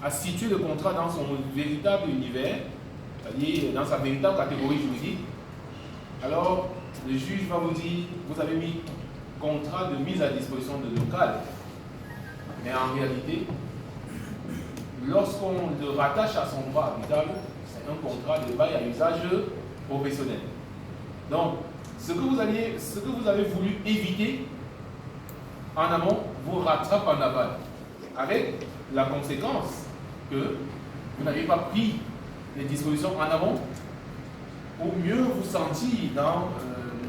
à situer le contrat dans son véritable univers, c'est-à-dire dans sa véritable catégorie juridique, alors le juge va vous dire, vous avez mis contrat de mise à disposition de local. Mais en réalité, lorsqu'on le rattache à son droit habitable, c'est un contrat de bail à usage professionnel. Donc, ce que vous avez voulu éviter en amont, vous rattrape en aval. Avec la conséquence que vous n'avez pas pris les dispositions en amont pour mieux vous sentir dans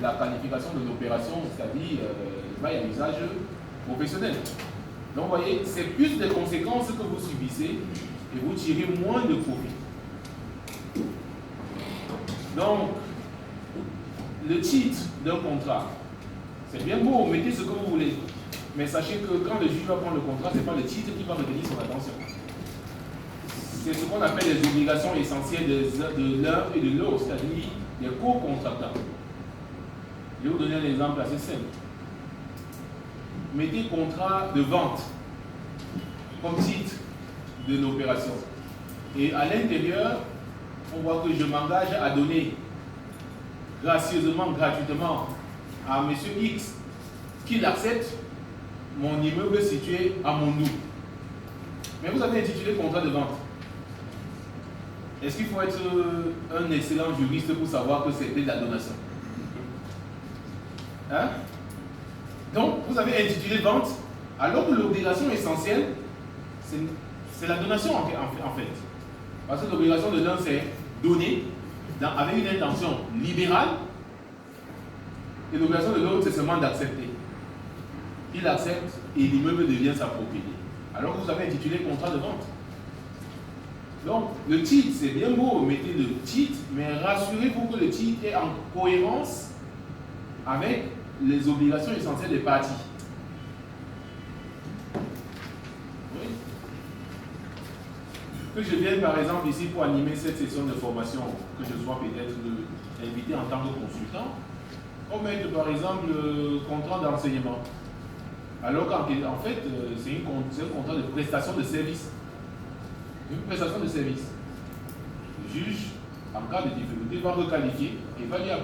la qualification de l'opération, c'est-à-dire le bail à usage professionnel. Donc, vous voyez, c'est plus des conséquences que vous subissez et vous tirez moins de profit. Donc, le titre d'un contrat, c'est bien beau, mettez ce que vous voulez. Mais sachez que quand le juge va prendre le contrat, ce n'est pas le titre qui va retenir son attention. C'est ce qu'on appelle les obligations essentielles de l'un et de l'autre, c'est-à-dire les co-contractants. Je vais vous donner un exemple assez simple. Mettez contrat de vente comme titre de l'opération. Et à l'intérieur, on voit que je m'engage à donner gracieusement, gratuitement à M. X qu'il accepte mon immeuble situé à mon nom. Mais vous avez intitulé contrat de vente. Est-ce qu'il faut être un excellent juriste pour savoir que c'était de la donation? Hein? Donc, vous avez intitulé vente, alors que l'obligation essentielle, c'est la donation en fait. Parce que l'obligation de l'un, c'est donner avec une intention libérale, et l'obligation de l'autre, c'est seulement d'accepter. Il accepte et l'immeuble devient sa propriété. Alors que vous avez intitulé contrat de vente. Donc, le titre, c'est bien beau, mettez le titre, mais rassurez-vous que le titre est en cohérence avec les obligations essentielles des parties. Oui. Que je vienne par exemple ici pour animer cette session de formation, que je sois peut-être invité en tant que consultant, on met par exemple le contrat d'enseignement. Alors qu'en fait, c'est un contrat de prestation de service. Une prestation de service. Le juge, en cas de difficulté, va requalifier et va lui appliquer